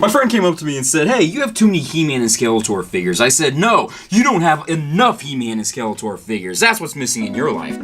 My friend came up to me and said, "Hey, you have too many He-Man and Skeletor figures." I said, "No, you don't have enough He-Man and Skeletor figures. That's what's missing in your life."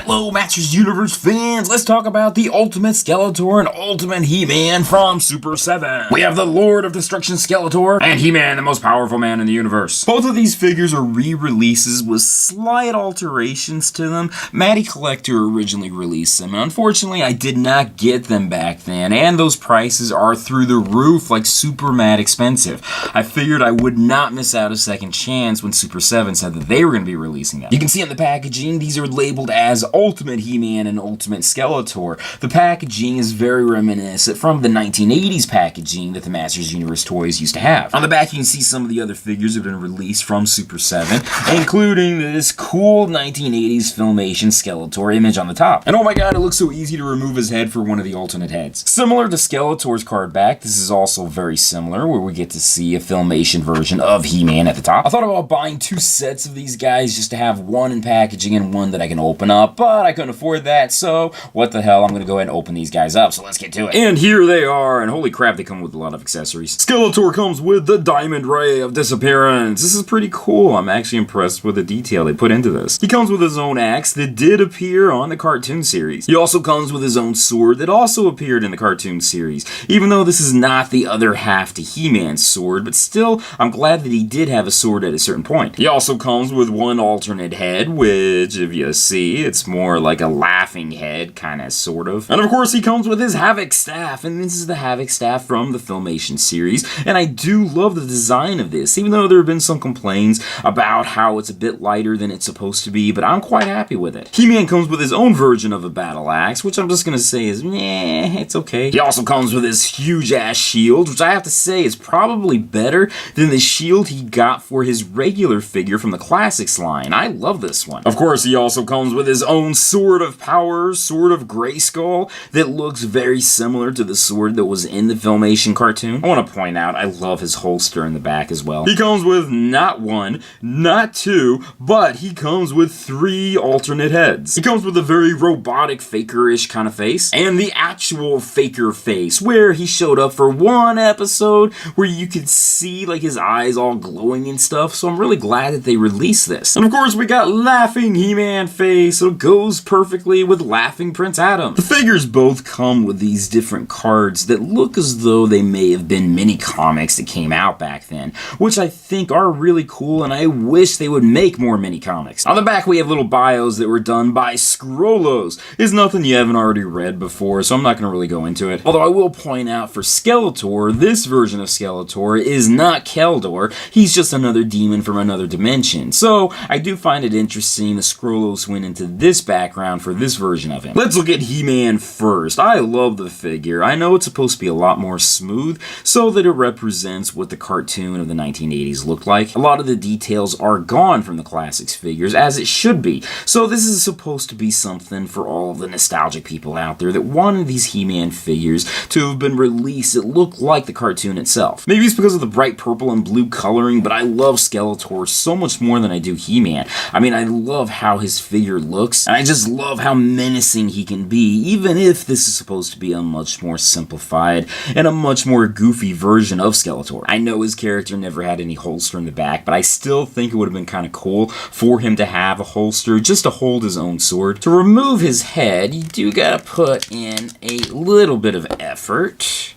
Hello, Masters Universe fans! Let's talk about the Ultimate Skeletor and Ultimate He-Man from Super 7. We have the Lord of Destruction Skeletor and He-Man, the most powerful man in the universe. Both of these figures are re-releases with slight alterations to them. Matty Collector originally released them, and unfortunately I did not get them back then, and those prices are through the roof, like super mad expensive. I figured I would not miss out a second chance when Super 7 said that they were going to be releasing them. You can see on the packaging, these are labeled as Ultimate He-Man and Ultimate Skeletor. The packaging is very reminiscent from the 1980s packaging that the Masters Universe toys used to have. On the back you can see some of the other figures that have been released from Super 7, including this cool 1980s Filmation Skeletor image on the top. And oh my god, it looks so easy to remove his head for one of the alternate heads. Similar to Skeletor's card back, this is also very similar, where we get to see a Filmation version of He-Man at the top. I thought about buying two sets of these guys just to have one in packaging and one that I can open up, but I couldn't afford that, so what the hell, I'm gonna go ahead and open these guys up, so let's get to it. And here they are, and holy crap, they come with a lot of accessories. Skeletor comes with the Diamond Ray of Disappearance. This is pretty cool. I'm actually impressed with the detail they put into this. He comes with his own axe that did appear on the cartoon series. He also comes with his own sword that also appeared in the cartoon series, even though this is not the other half to He-Man's sword, but still, I'm glad that he did have a sword at a certain point. He also comes with one alternate head, which, if you see, it's more like a laughing head, kinda, sort of. And of course he comes with his Havoc Staff, and this is the Havoc Staff from the Filmation series, and I do love the design of this, even though there have been some complaints about how it's a bit lighter than it's supposed to be, but I'm quite happy with it. He-Man comes with his own version of a battle axe, which I'm just gonna say is, it's okay. He also comes with his huge-ass shield, which I have to say is probably better than the shield he got for his regular figure from the Classics line. I love this one. Of course, he also comes with his own Sword of Power, Sword of Grayskull, that looks very similar to the sword that was in the Filmation cartoon. I want to point out, I love his holster in the back as well. He comes with not one, not two, but he comes with 3 alternate heads. He comes with a very robotic, faker-ish kind of face, and the actual faker face, where he showed up for one episode where you could see like his eyes all glowing and stuff, so I'm really glad that they released this. And of course, we got Laughing He-Man face, so it goes perfectly with Laughing Prince Adam. The figures both come with these different cards that look as though they may have been mini comics that came out back then, which I think are really cool, and I wish they would make more mini comics. On the back we have little bios that were done by Scrollos. It's nothing you haven't already read before, so I'm not going to really go into it. Although I will point out for Skeletor, this version of Skeletor is not Keldor, he's just another demon from another dimension. So I do find it interesting the Scrollos went into this background for this version of him. Let's look at He-Man first. I love the figure. I know it's supposed to be a lot more smooth so that it represents what the cartoon of the 1980s looked like. A lot of the details are gone from the Classics figures, as it should be. So this is supposed to be something for all of the nostalgic people out there that wanted these He-Man figures to have been released that look like the cartoon itself. Maybe it's because of the bright purple and blue coloring, but I love Skeletor so much more than I do He-Man. I mean, I love how his figure looks, and I just love how menacing he can be, even if this is supposed to be a much more simplified and a much more goofy version of Skeletor. I know his character never had any holster in the back, but I still think it would have been kind of cool for him to have a holster just to hold his own sword. To remove his head, you do gotta put in a little bit of effort.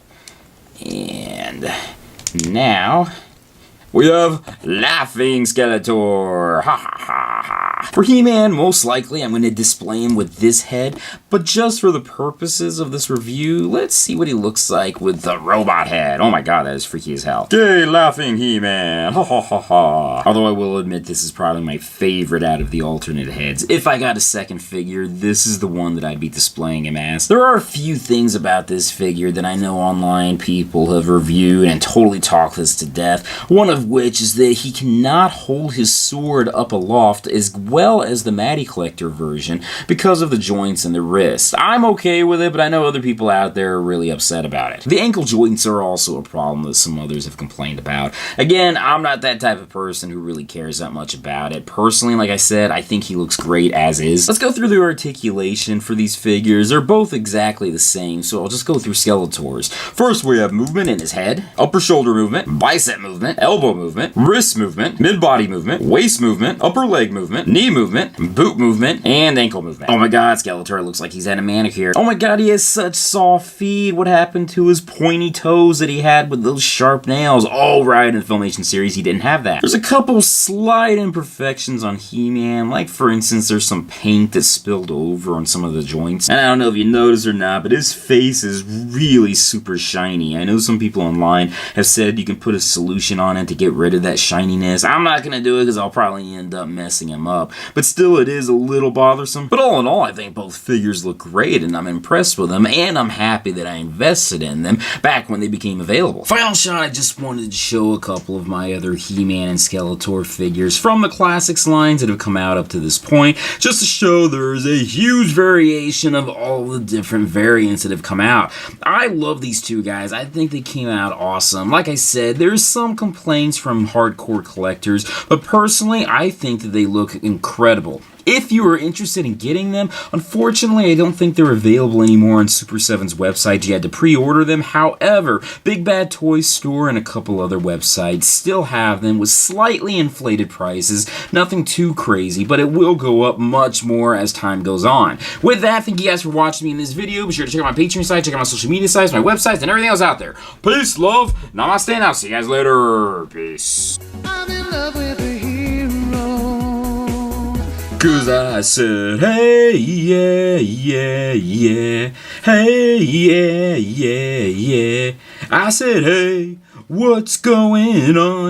And now we have Laughing Skeletor. Ha ha ha ha. For He-Man, most likely I'm going to display him with this head, but just for the purposes of this review, let's see what he looks like with the robot head. Oh my god, that is freaky as hell. Yay, Laughing He-Man. Ha ha ha ha. Although I will admit this is probably my favorite out of the alternate heads. If I got a second figure, this is the one that I'd be displaying him as. There are a few things about this figure that I know online people have reviewed and totally talked this to death. One of which is that he cannot hold his sword up aloft as well well as the Matty Collector version because of the joints and the wrist. I'm okay with it, but I know other people out there are really upset about it. The ankle joints are also a problem that some others have complained about. Again, I'm not that type of person who really cares that much about it. Personally, like I said, I think he looks great as is. Let's go through the articulation for these figures. They're both exactly the same, so I'll just go through Skeletor's. First, we have movement in his head, upper shoulder movement, bicep movement, elbow movement, wrist movement, mid-body movement, waist movement, upper leg movement, knee movement, boot movement, and ankle movement. Oh my god, Skeletor looks like he's had a manicure. Oh my god, he has such soft feet. What happened to his pointy toes that he had with those sharp nails? Oh right, in the Filmation series he didn't have that. There's a couple slight imperfections on He-Man, like for instance there's some paint that spilled over on some of the joints. And I don't know if you noticed or not, but his face is really super shiny. I know some people online have said you can put a solution on it to get rid of that shininess. I'm not gonna do it because I'll probably end up messing him up, but still it is a little bothersome. But all in all, I think both figures look great and I'm impressed with them, and I'm happy that I invested in them back when they became available. Final shot, I just wanted to show a couple of my other He-Man and Skeletor figures from the Classics lines that have come out up to this point, just to show there's a huge variation of all the different variants that have come out. I love these two guys. I think they came out awesome. Like I said, there's some complaints from hardcore collectors, but personally, I think that they look incredible. If you are interested in getting them, unfortunately, I don't think they're available anymore on Super7's website. You had to pre-order them. However, Big Bad Toy Store and a couple other websites still have them with slightly inflated prices. Nothing too crazy, but it will go up much more as time goes on. With that, thank you guys for watching me in this video. Be sure to check out my Patreon site, check out my social media sites, my websites, and everything else out there. Peace, love, namaste, and I'll see you guys later. Peace. I'm in love with a hero. 'Cause I said, hey, yeah, yeah, yeah. Hey, yeah, yeah, yeah. I said, hey, what's going on?